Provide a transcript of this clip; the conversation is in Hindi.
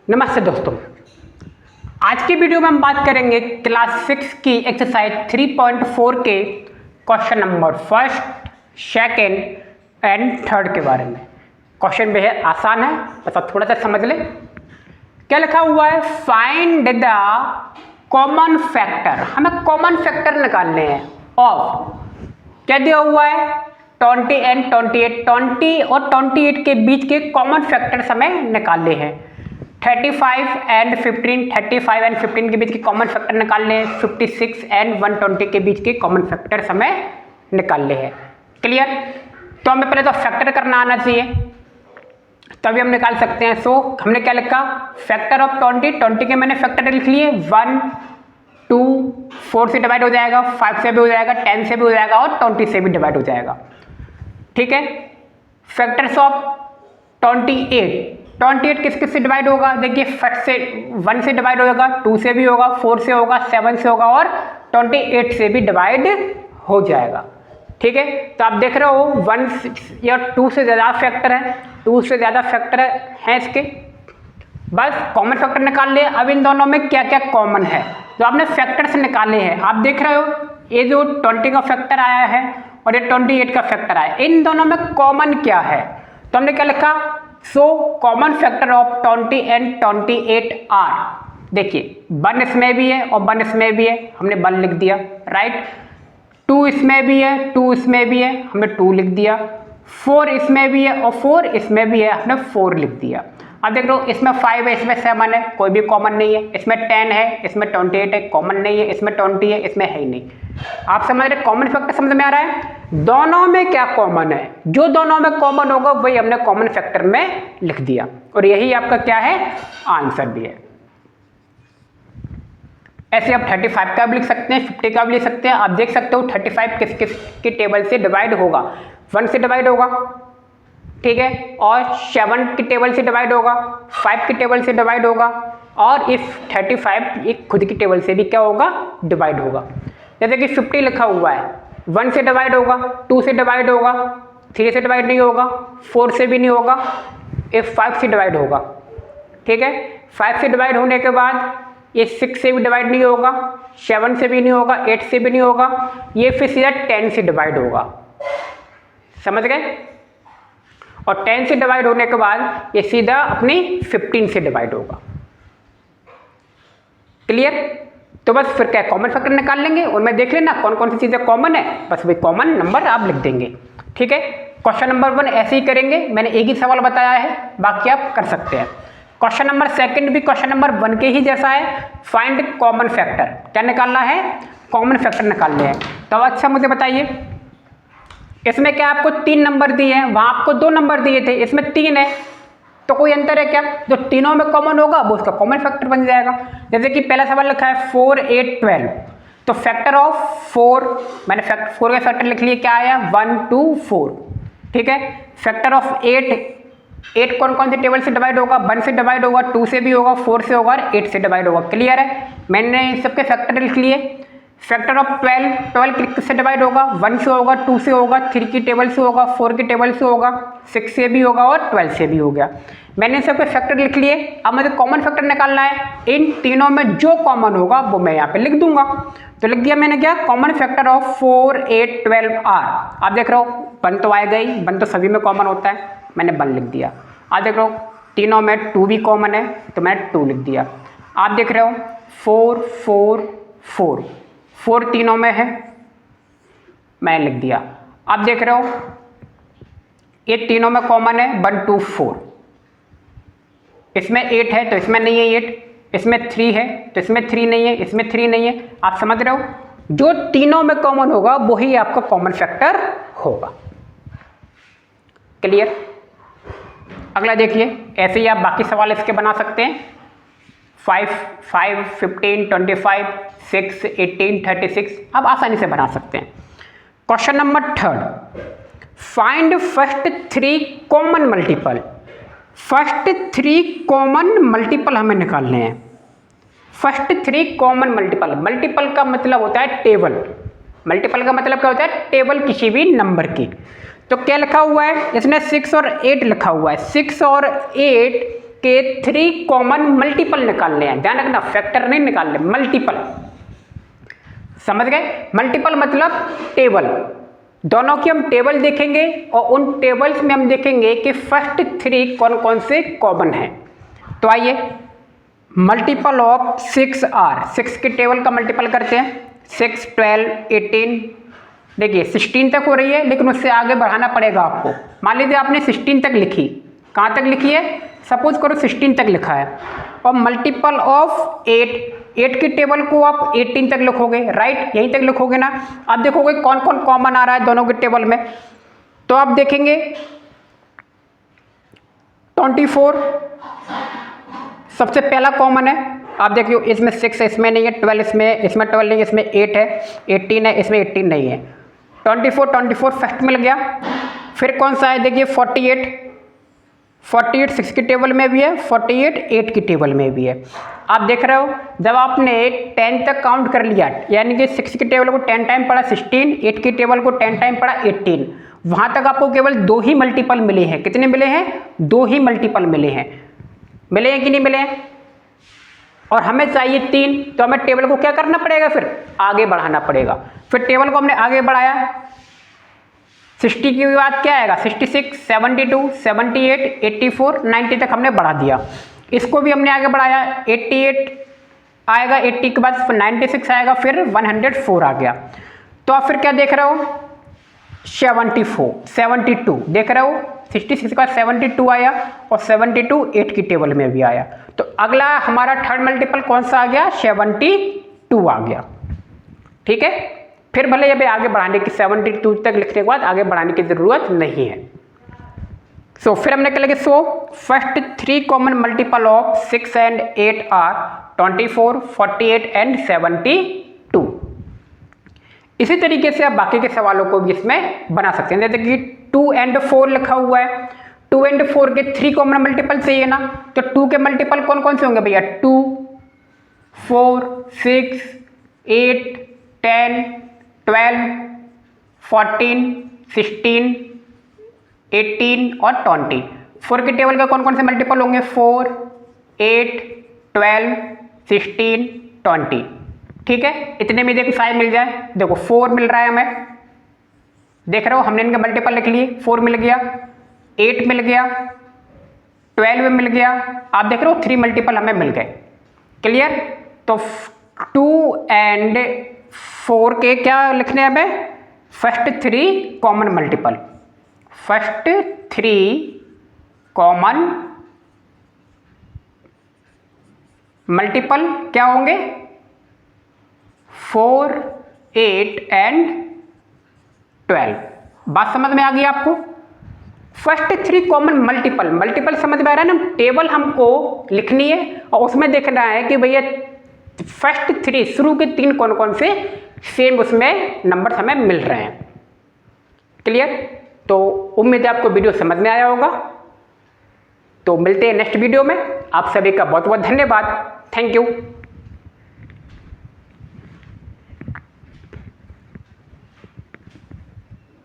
नमस्ते दोस्तों, आज की वीडियो में हम बात करेंगे क्लास 6 की एक्सरसाइज 3.4 के question number first, second and third के बारे में। क्वेश्चन बेहद आसान है, बस आप थोड़ा सा समझ लें। क्या लिखा हुआ है? Find the common factor. हमें कॉमन फैक्टर निकालने हैं ऑफ, क्या दिया हुआ है? 20 एंड 28, 20 और 28 के बीच के कॉमन फैक्टर्स हमें निकालने हैं। 35 एंड 15, 35 एंड 15 के बीच के कॉमन फैक्टर निकालने हैं। 56 एंड 120 के बीच के कॉमन फैक्टर्स हमें निकालने हैं। क्लियर? तो हमें पहले तो फैक्टर करना आना चाहिए, तभी हम निकाल सकते हैं। सो हमने क्या लिखा? फैक्टर ऑफ 20 के मैंने फैक्टर लिख लिए 1, 2, 4 से डिवाइड हो जाएगा, 5 से भी हो जाएगा, 10 से भी हो जाएगा और 20 से भी डिवाइड हो जाएगा। ठीक है। फैक्टर्स ऑफ 28 किस किस से डिवाइड होगा? देखिए, फट से 1 से डिवाइड होगा, 2 से भी होगा, 4 से होगा, 7 से होगा और 28 से भी डिवाइड हो जाएगा। ठीक है। तो आप देख रहे हो 1 या 2 से ज़्यादा फैक्टर है, 2 से ज़्यादा फैक्टर हैं इसके। बस कॉमन फैक्टर निकाल लिए। अब इन दोनों में क्या क्या कॉमन है तो आपने फैक्टर्स निकाले हैं। आप देख रहे हो ये जो 20 का फैक्टर आया है और ये 28 का फैक्टर आया, इन दोनों में कॉमन क्या है? तो हमने क्या लिखा? So common factor of 20 and 28 are. देखिए 1 इसमें भी है और 1 इसमें भी है, हमने 1 लिख दिया। राइट। 2 इसमें भी है, 2 इसमें भी है, हमने 2 लिख दिया। 4 इसमें भी है और 4 इसमें भी है, हमने 4 लिख दिया। अब देख लो, इसमें 5 है, इसमें 7 है, कोई भी कॉमन नहीं है। इसमें 10 है, इसमें 28 है, कॉमन नहीं है। इसमें 20 है, इसमें है ही नहीं। आप समझ रहे? कॉमन फैक्टर समझ में आ रहा है? दोनों में क्या कॉमन है? जो दोनों में कॉमन होगा वही हमने कॉमन फैक्टर में लिख दिया और यही आपका क्या है? आंसर भी है। ऐसे आप 35 का भी लिख सकते हैं, 50 का भी लिख सकते हैं। आप देख सकते हो 35 किस किस की टेबल से डिवाइड होगा? 1 से डिवाइड होगा, ठीक है, और 7 की टेबल से डिवाइड होगा, 5 की टेबल से डिवाइड होगा और इस 35 एक खुद की टेबल से भी क्या होगा? डिवाइड होगा। जैसे कि 50 लिखा हुआ है, 1 से डिवाइड होगा, 2 से डिवाइड होगा, 3 से डिवाइड नहीं होगा, 4 से भी नहीं होगा, ये 5 से डिवाइड होगा। ठीक है। 5 से डिवाइड होने के बाद ये 6 से भी डिवाइड नहीं होगा, 7 से भी नहीं होगा, 8 से भी नहीं होगा, ये फिर सीधा 10 से डिवाइड होगा। समझ गए? और 10 से डिवाइड होने के बाद ये सीधा अपनी 15 से डिवाइड होगा। क्लियर? तो बस फिर क्या कॉमन फैक्टर निकाल लेंगे और मैं देख लेना कौन कौन सी चीज़ें कॉमन है, बस वही कॉमन नंबर आप लिख देंगे। ठीक है। क्वेश्चन नंबर 1 ऐसे ही करेंगे, मैंने एक ही सवाल बताया है, बाकी आप कर सकते हैं। क्वेश्चन नंबर 2 भी क्वेश्चन नंबर 1 के ही जैसा है। Find common factor. क्या निकालना है? कॉमन फैक्टर निकालने हैं। तो अच्छा मुझे बताइए, इसमें क्या आपको 3 नंबर दिए हैं, वहां आपको 2 नंबर दिए थे, इसमें 3 है, तो कोई अंतर है क्या? जो तीनों में कॉमन होगा वो उसका कॉमन फैक्टर बन जाएगा। जैसे कि पहला सवाल लिखा है 4, 8, 12, तो फैक्टर ऑफ 4, मैंने 4 का फैक्टर लिख लिया, क्या आया? 1, 2, 4। ठीक है। फैक्टर ऑफ 8 कौन कौन से टेबल से डिवाइड होगा? 1 से डिवाइड होगा, 2 से भी होगा, 4 से होगा और 8 से डिवाइड होगा। क्लियर है? मैंने इन सबके फैक्टर लिख लिए। फैक्टर ऑफ 12 किससे डिवाइड होगा? 1 से होगा, 2 से होगा, 3 की टेबल से होगा, 4 की टेबल से होगा, 6 से भी होगा और 12 से भी हो गया। मैंने सबके फैक्टर लिख लिए। अब मुझे कॉमन फैक्टर निकालना है। इन तीनों में जो कॉमन होगा वो मैं यहाँ पे लिख दूंगा। तो लिख दिया मैंने, क्या? Common factor of 4, 8, 12 are. आप देख रहे हो 1 तो आएगा ही, 1 तो सभी में कॉमन होता है, मैंने 1 लिख दिया। आप देख रहे हो तीनों में 2 भी कॉमन है, तो मैंने 2 लिख दिया। आप देख रहे हो 4, 4, 4, 4 तीनों में है, मैंने लिख दिया। आप देख रहे हो ये तीनों में कॉमन है, 1, 2, 4। इसमें 8 है तो इसमें नहीं है 8, इसमें 3 है तो इसमें 3 नहीं है, इसमें 3 नहीं है। आप समझ रहे हो? जो तीनों में कॉमन होगा वही आपका कॉमन फैक्टर होगा। क्लियर? अगला देखिए, ऐसे ही आप बाकी सवाल इसके बना सकते हैं। 5, 15, 25, 6, 18, 36 आप आसानी से बना सकते हैं। Question number 3, find first 3 common multiple. First 3 common multiple हमें निकालने हैं। फर्स्ट 3 कॉमन मल्टीपल, मल्टीपल का मतलब होता है टेबल। मल्टीपल का मतलब क्या होता है? टेबल किसी भी नंबर की। तो क्या लिखा हुआ है इसमें 6 और 8 लिखा हुआ है। 6 और 8 के 3 कॉमन मल्टीपल निकालने हैं, ध्यान रखना फैक्टर नहीं निकालने, मल्टीपल, समझ गए। मल्टीपल मतलब टेबल, दोनों की हम टेबल देखेंगे और उन टेबल्स में हम देखेंगे कि फर्स्ट 3 कौन कौन से कॉमन हैं। तो आइए मल्टीपल ऑफ 6 आर, 6 की टेबल का मल्टीपल करते हैं। 6, 12, 18, देखिए 16 तक हो रही है, लेकिन उससे आगे बढ़ाना पड़ेगा आपको। मान लीजिए आपने 16 तक लिखी, कहाँ तक लिखी है, सपोज करो 16 तक लिखा है, और मल्टीपल ऑफ 8 की टेबल को आप 18 तक लिखोगे, राइट, यहीं तक लिखोगे ना। अब देखोगे कौन कौन कॉमन आ रहा है दोनों की टेबल में। तो आप देखेंगे 24 सबसे पहला कॉमन है। आप देखिए इसमें 6 है, इसमें नहीं है, 12 इसमें 12 नहीं है, इसमें 8 है, 18 है, इसमें 18 नहीं है। 24 फर्स्ट मिल गया। फिर कौन सा है, देखिए 48 6 की टेबल में भी है, 48 8 की टेबल में भी है। आप देख रहे हो जब आपने 10 तक काउंट कर लिया, यानी कि 6 की टेबल को 10 टाइम पढ़ा 16, 8 की टेबल को 10 टाइम पढ़ा 18, वहाँ तक आपको केवल 2 ही मल्टीपल मिले हैं। कितने मिले हैं, 2 ही मल्टीपल मिले हैं। मिले हैं कि नहीं मिले हैं, और हमें चाहिए 3, तो हमें टेबल को क्या करना पड़ेगा, फिर आगे बढ़ाना पड़ेगा। फिर टेबल को हमने आगे बढ़ाया, 60 की बाद क्या आएगा, 66, 72, 78, 84, 90 तक हमने बढ़ा दिया। इसको भी हमने आगे बढ़ाया, 88 आएगा, 80 के बाद फिर 96 आएगा, फिर 104 आ गया। तो आप फिर क्या देख रहे हो, 72 देख रहे हो, 66 के बाद 72 आया, और 72 8 की टेबल में भी आया। तो अगला हमारा थर्ड मल्टीपल कौन सा आ गया, 72 आ गया, ठीक है। फिर भले ये आगे बढ़ाने की 72 तक लिखने के बाद आगे बढ़ाने की जरूरत नहीं है। सो फिर हमने क्या लगे, so first 3 common multiple of 6 and 8 are 24, 48 and 72। इसी तरीके से आप बाकी के सवालों को भी इसमें बना सकते हैं। जैसे कि 2 and 4 लिखा हुआ है, 2 and 4 के 3 कॉमन मल्टीपल चाहिए ना, तो 2 के मल्टीपल कौन कौन से होंगे भैया, 2, 4, 6, 8, 10, 12, 14, 16, 18 और 20। 4 की टेबल का कौन कौन से मल्टीपल होंगे, 4, 8, 12, 16, 20, ठीक है। इतने में देखो शायद मिल जाए, देखो 4 मिल रहा है हमें, देख रहे हो हमने इनके मल्टीपल लिख लिए, 4 मिल गया, 8 मिल गया, 12 मिल गया, आप देख रहे हो 3 मल्टीपल हमें मिल गए, क्लियर। तो 2 and 4 के क्या लिखने हैं हमें, first 3 common multiple, first 3 common multiple क्या होंगे, 4, 8 and 12। बात समझ में आ गई आपको। फर्स्ट 3 कॉमन मल्टीपल समझ में आ रहा है ना, टेबल हमको लिखनी है और उसमें देखना है कि भैया फर्स्ट 3 शुरू के 3 कौन कौन से सेम उसमें नंबर हमें मिल रहे हैं, क्लियर। तो उम्मीद है आपको वीडियो समझ में आया होगा। तो मिलते हैं नेक्स्ट वीडियो में, आप सभी का बहुत बहुत धन्यवाद, थैंक यू।